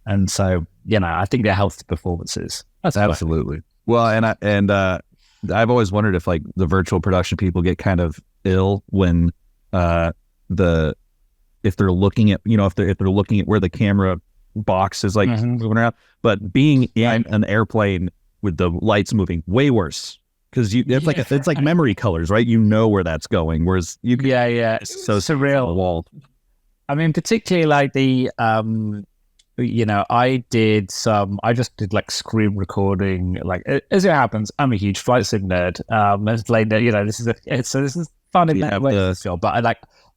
and so I think they're healthy performances. That's absolutely well, and I've always wondered if like the virtual production people get kind of ill when if they're looking at if they're looking at where the camera box is like moving around, but being in an airplane with the lights moving, way worse, because it's like memory colors, right? Where that's going, whereas you it's so surreal. Wall. I mean, particularly like the I just did like screen recording. Like, as it happens, I'm a huge flight sim nerd. This is fun in that way, but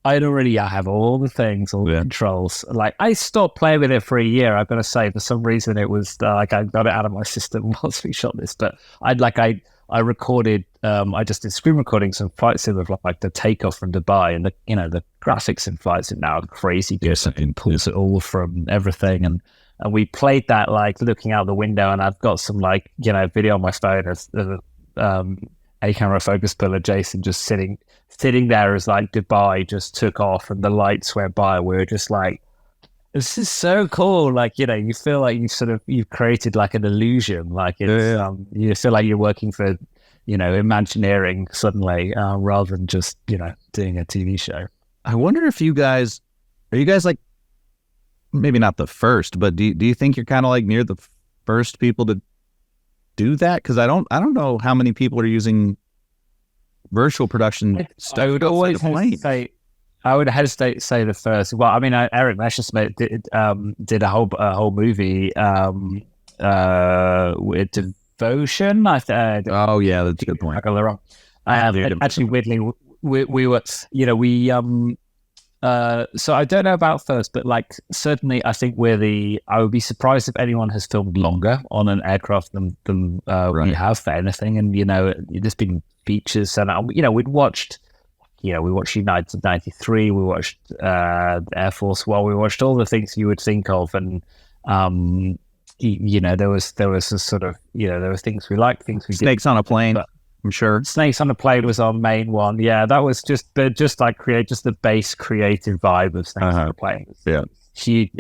I'd already have all the things, all the controls. Like I stopped playing with it for a year. I've got to say, for some reason, it was like I got it out of my system once we shot this. But I recorded. I just did screen recording some flight sim of like the takeoff from Dubai, and the graphics in flight sim now are crazy good. It pulls it all from everything, and we played that like looking out the window, and I've got some like video on my phone of a camera focus puller Jason just sitting there as like Dubai just took off and the lights went by. We were just like, this is so cool. Like, you feel like you've created like an illusion. Like it's, you feel like you're working for, Imagineering suddenly, rather than just, doing a TV show. I wonder if are you guys like, maybe not the first, but do you think you're kind of like near the first people to do that? Because I don't know how many people are using virtual production. I would always hesitate. I would hesitate to say the first. Well, I mean, Eric Messerschmidt did a whole movie with Devotion. Oh yeah, that's a good point. I got it wrong. Actually, weirdly, we were, so I don't know about first, but like certainly I think I would be surprised if anyone has filmed longer on an aircraft than we have for anything. And there's been features, and we watched United 93, we watched Air Force One, we watched all the things you would think of, and there was a sort of there were things we liked, things we Snakes on a Plane. I'm sure Snakes on a Plane was our main one. Yeah, that was just like create just the base creative vibe of Snakes on a Plane. Yeah,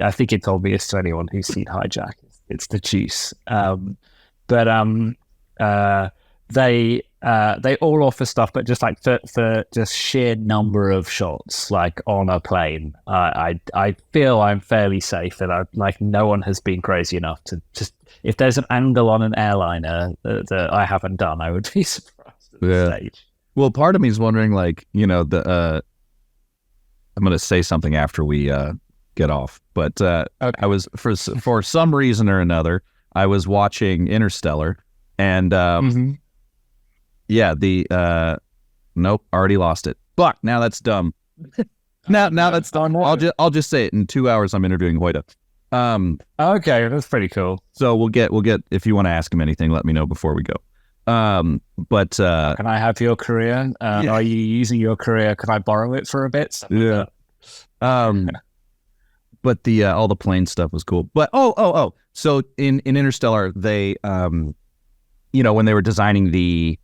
I think it's obvious to anyone who's seen Hijack. It's the juice. They all offer stuff, but just like for just sheer number of shots, like on a plane, I feel I'm fairly safe, and like no one has been crazy enough to just. If there's an angle on an airliner that I haven't done, I would be surprised at this stage. Well, part of me is wondering, like, I'm going to say something after we get off, but okay. I was for some reason or another, I was watching Interstellar, and nope, already lost it. Fuck, now that's dumb. now that's done. I'll just say it. In 2 hours, I'm interviewing Hoyta. Okay, that's pretty cool. So we'll get if you want to ask him anything, let me know before we go. But can I have your career? Are you using your career? Can I borrow it for a bit? Yeah. But the all the plane stuff was cool. But so in Interstellar, they when they were designing the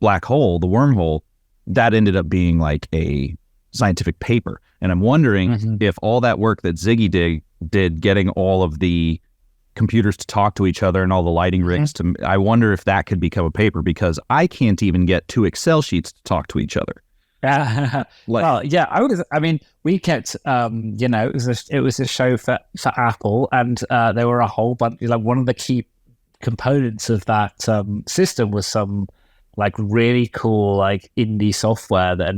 black hole, the wormhole, that ended up being like a scientific paper. And I'm wondering if all that work that Ziggy did getting all of the computers to talk to each other and all the lighting rigs I wonder if that could become a paper, because I can't even get 2 Excel sheets to talk to each other. Well, yeah, we kept, it was a show for Apple, and there were a whole bunch, like one of the key components of that system was some like really cool like indie software that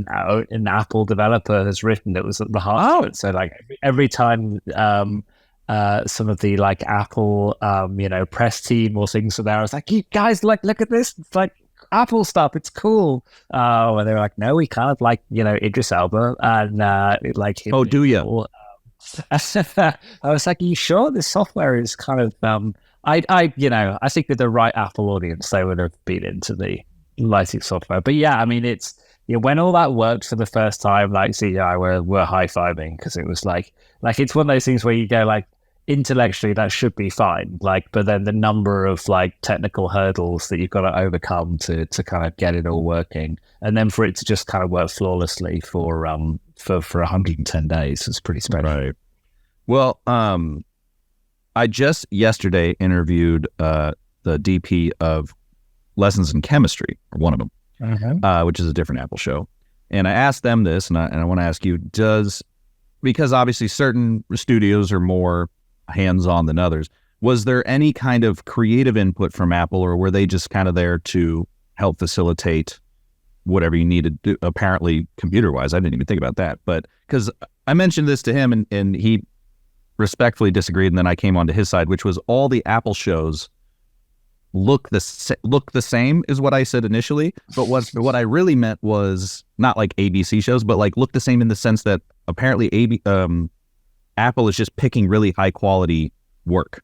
an Apple developer has written that was at the heart of it. So like every time some of the like Apple press team or things were there, I was like, you guys, like, look at this, it's like Apple stuff, it's cool. And they were like, no, we kind of like Idris Elba and like him. Oh, do you? I was like, are you sure this software is kind of I think with the right Apple audience, they would have been into the lighting software. But yeah, I mean, it's when all that worked for the first time, like CGI, we're high-fiving, because it was like it's one of those things where you go like, intellectually that should be fine, like, but then the number of like technical hurdles that you've got to overcome to kind of get it all working, and then for it to just kind of work flawlessly for 110 days is pretty special. Right. Well, I just yesterday interviewed the DP of Lessons in Chemistry, or one of them, which is a different Apple show. And I asked them this, and I want to ask you, because obviously certain studios are more hands-on than others, was there any kind of creative input from Apple, or were they just kind of there to help facilitate whatever you needed to do, apparently computer-wise? I didn't even think about that. But because I mentioned this to him, and he respectfully disagreed, and then I came onto his side, which was all the Apple shows look the same is what I said initially. But what I really meant was not like ABC shows, but like look the same in the sense that apparently Apple is just picking really high quality work.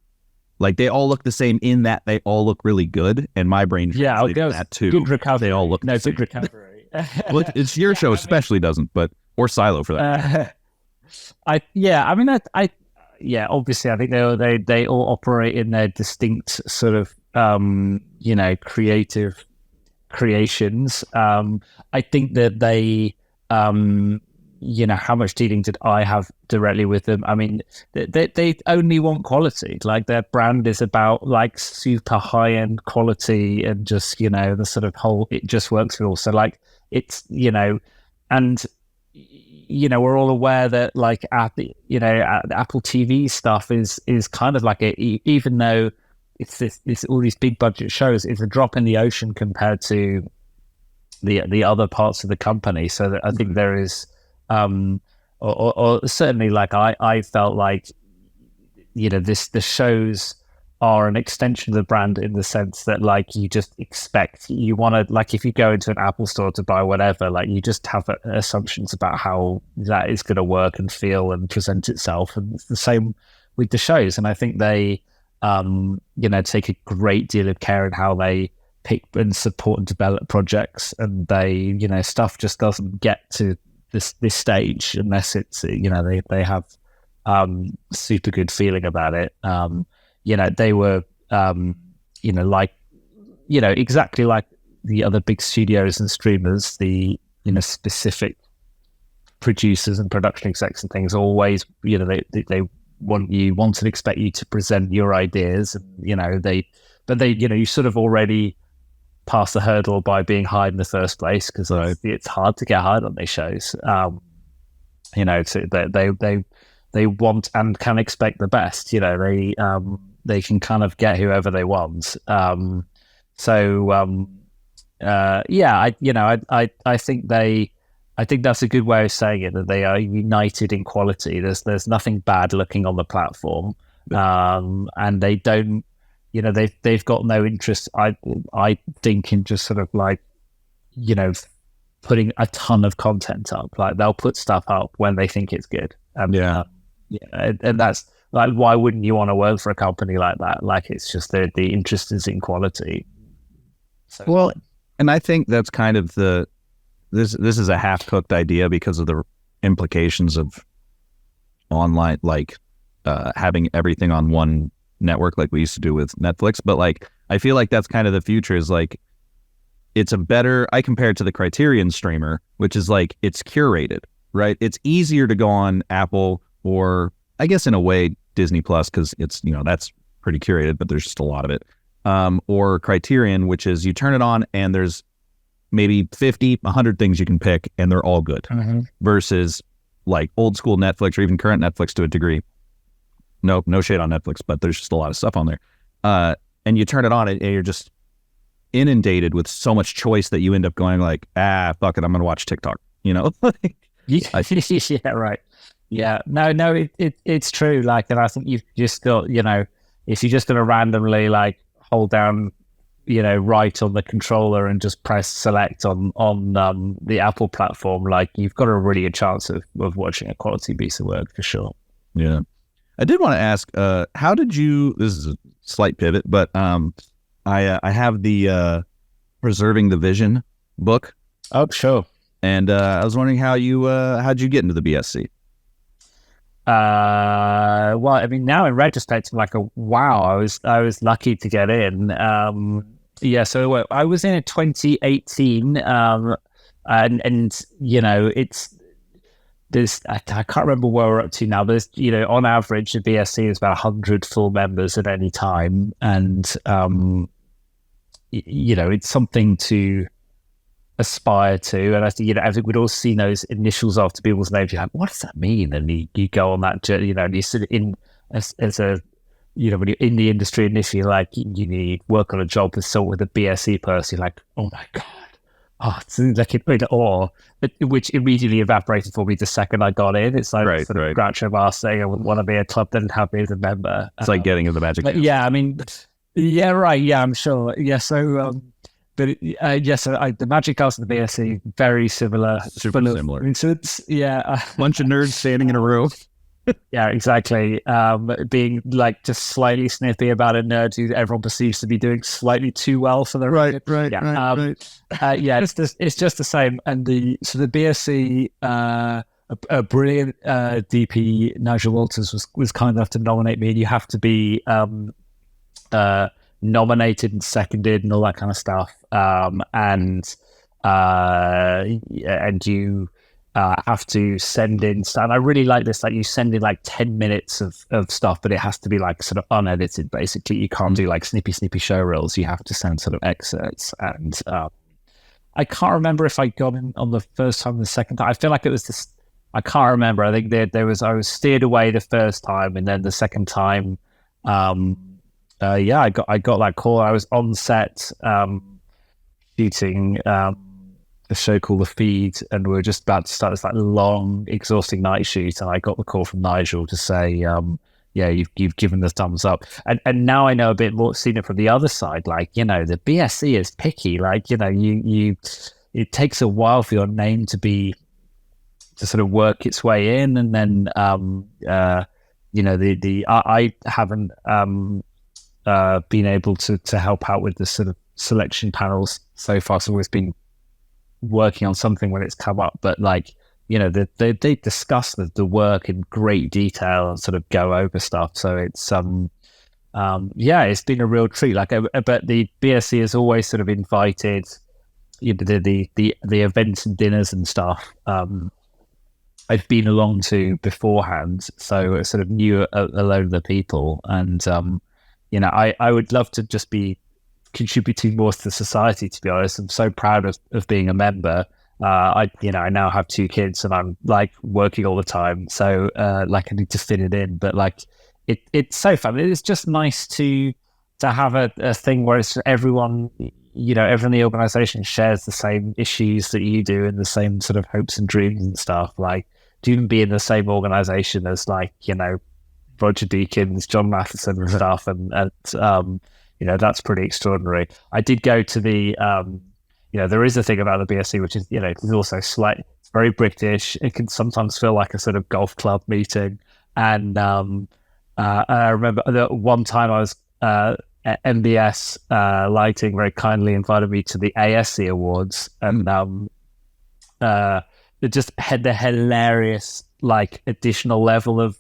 Like they all look the same in that they all look really good, and my brain I'll go that too. Good recovery. They all look no good recovery. Well, it's your show especially doesn't, but or Silo for that. Obviously, I think they all operate in their distinct sort of creative creations. I think that they how much dealing did I have directly with them? I mean, they only want quality. Like their brand is about like super high end quality and just, the sort of whole, it just works for all. So like it's, and, we're all aware that like, Apple TV stuff is kind of like even though it's this all these big budget shows, it's a drop in the ocean compared to the other parts of the company. So that I think there is, or certainly like I felt like the shows are an extension of the brand in the sense that like you just expect, you want to, like if you go into an Apple store to buy whatever, like you just have assumptions about how that is going to work and feel and present itself, and it's the same with the shows. And I think they take a great deal of care in how they pick and support and develop projects, and they stuff just doesn't get to this stage unless it's they have super good feeling about it. They were exactly like the other big studios and streamers, the specific producers and production execs and things always they want and expect you to present your ideas, and you sort of already pass the hurdle by being hired in the first place, because it's hard to get hired on these shows. So they want and can expect the best. They can kind of get whoever they want. I think that's a good way of saying it, that they are united in quality. There's nothing bad looking on the platform, and they don't. They've got no interest, I think, in just sort of like, putting a ton of content up. Like they'll put stuff up when they think it's good. And that's like, why wouldn't you want to work for a company like that? Like it's just the interest is in quality. So. Well, and I think that's kind of this is a half-cooked idea because of the implications of online, like having everything on one network like we used to do with Netflix. But like I feel like that's kind of the future, is like I compare it to the Criterion streamer, which is like it's curated, right? It's easier to go on Apple, or I guess in a way Disney Plus, because it's that's pretty curated, but there's just a lot of it, or Criterion, which is you turn it on and there's maybe 50, 100 things you can pick and they're all good, versus like old school Netflix, or even current Netflix to a degree. No shade on Netflix, but there's just a lot of stuff on there. And you turn it on and you're just inundated with so much choice that you end up going like, fuck it, I'm going to watch TikTok, Yeah, right. Yeah, no, it's true. Like, and I think you've just got, if you're just going to randomly like hold down, right on the controller and just press select on the Apple platform, like you've got a really good chance of watching a quality piece of work for sure. Yeah. I did want to ask, how did you, this is a slight pivot, but I have the Preserving the Vision book. Oh, sure. And I was wondering how'd you get into the BSC? Well, I mean, now in retrospect, I'm like, wow, I was lucky to get in. So I was in 2018, and it's, I can't remember where we're up to now. There's, on average, the BSC is about 100 full members at any time, and it's something to aspire to. And I think, I think we'd all seen those initials after people's names. You're like, what does that mean? And you go on that journey, and you sit in as a, when you're in the industry initially, like you work on a job with a BSC person, you're like, oh my God. Oh, it's like in awe, which immediately evaporated for me the second I got in. It's like sort of Groucho Marx saying I wouldn't want to be a club that didn't have me as a member. It's like getting in the magic. Yeah, I mean, Yeah, right. Yeah, I'm sure. Yeah, so the Magic House and the BSC very similar. Super similar. Incidents. Yeah, Bunch of nerds standing in a room. yeah, exactly. Being like just slightly snippy about a nerd who everyone perceives to be doing slightly too well for their Right. yeah. It's just the same. And the BSC, a brilliant DP Nigel Walters was kind enough to nominate me, and you have to be nominated and seconded and all that kind of stuff. And you have to send in stuff. And I really like this. Like you send in like 10 minutes of stuff, but it has to be like sort of unedited. Basically, you can't do like snippy show reels. You have to send sort of excerpts. And I can't remember if I got in on the first time or the second time. I feel like it was this. I can't remember. I think I was steered away the first time, and then the second time, I got that call. I was on set shooting a show called The Feed, and we were just about to start this like long, exhausting night shoot, and I got the call from Nigel to say, you've given the thumbs up. And now I know a bit more, seen it from the other side. Like, the BSC is picky. Like, it takes a while for your name to sort of work its way in, and then I haven't been able to help out with the sort of selection panels so far. So I've always been working on something when it's come up, but like, they discuss the work in great detail and sort of go over stuff. So it's it's been a real treat. Like, but the BSC has always sort of invited the events and dinners and stuff. I've been along to beforehand, so I sort of knew a load of the people, and I would love to just be contributing more to the society. To be honest, I'm so proud of being a member. I now have 2 kids, and I'm like working all the time, so like I need to fit it in. But like it's so fun. It's just nice to have a thing where it's everyone. Everyone in the organization shares the same issues that you do and the same sort of hopes and dreams and stuff. Like, to even be in the same organization as like, Roger Deakins, John Matheson and stuff. And that's pretty extraordinary. I did go to the, there is a thing about the BSC, which is, it's also it's very British. It can sometimes feel like a sort of golf club meeting. And I remember that one time I was, MBS Lighting very kindly invited me to the ASC Awards, and it just had the hilarious like additional level of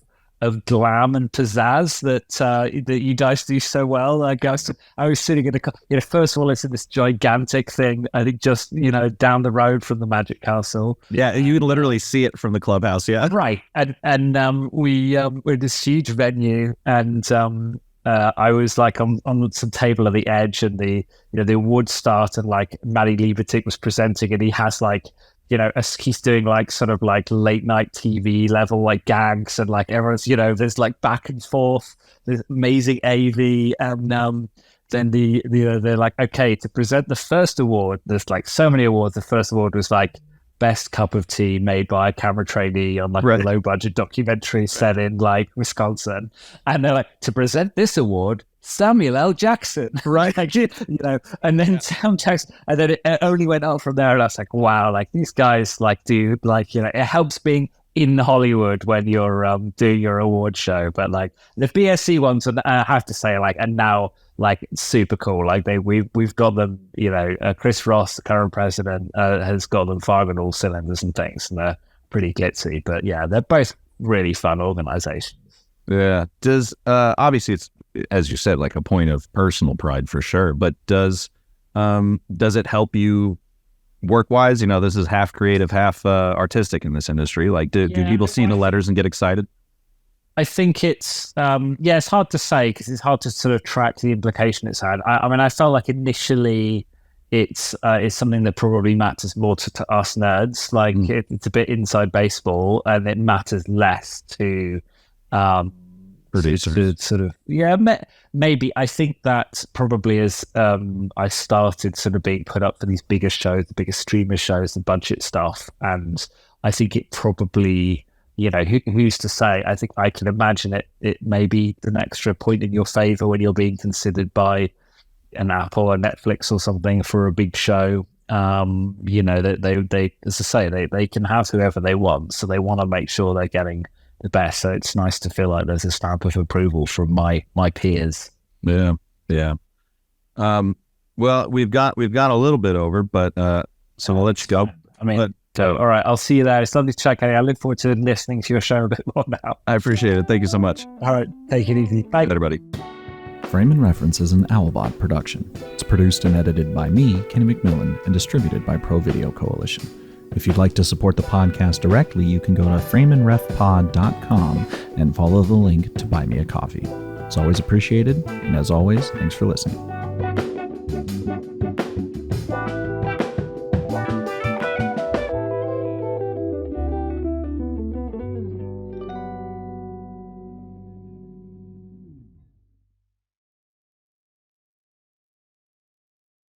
glam and pizzazz that you guys do so well. Like I was sitting in first of all, it's in this gigantic thing, I think just down the road from the Magic Castle. Yeah, you can literally see it from the clubhouse. Yeah, right. And we're in this huge venue, and I was like on some table at the edge, and the awards start, and like Maddie Liebertig was presenting, and he has like he's doing like sort of like late night TV level like gags, and like everyone's there's like back and forth, there's amazing AV, and then they're like, okay, to present the first award, there's like so many awards. The first award was like best cup of tea made by a camera trainee on like a low budget documentary set in like Wisconsin, and they're like, to present this award, Samuel L. Jackson, right? Like, and then Sam Jackson, and then it only went up from there, and I was like, wow, like these guys like do like it helps being in Hollywood when you're doing your award show. But like the BSC ones, I have to say, like, and now like super cool. Like we've got them, Chris Ross, the current president, has got them firing all cylinders and things, and they're pretty glitzy. But yeah, they're both really fun organizations. Yeah. Does obviously it's, as you said, like a point of personal pride for sure, but does it help you work wise? This is half creative, half artistic in this industry. Like, do people see the letters and get excited? I think it's it's hard to say, because it's hard to sort of track the implication it's had. I mean, I felt like initially it's something that probably matters more to us nerds. Like it's a bit inside baseball, and it matters less to producers. Sort of, maybe. I think that probably as I started sort of being put up for these bigger shows, the bigger streamer shows, the budget stuff, and I think it probably who's to say? I think I can imagine it may be an extra point in your favor when you're being considered by an Apple or Netflix or something for a big show. That they as I say, they can have whoever they want, so they want to make sure they're getting the best. So it's nice to feel like there's a stamp of approval from my peers. Yeah. Well, we've got a little bit over, but so we'll let you go. So all right, I'll see you there. It's lovely to chat, Kenny. I look forward to listening to your show a bit more now. I appreciate it. Thank you so much. All right, take it easy. Bye, everybody. Frame and Reference is an Owlbot production. It's produced and edited by me, Kenny McMillan, and distributed by Pro Video Coalition. If you'd like to support the podcast directly, you can go to frameandrefpod.com and follow the link to buy me a coffee. It's always appreciated, and as always, thanks for listening.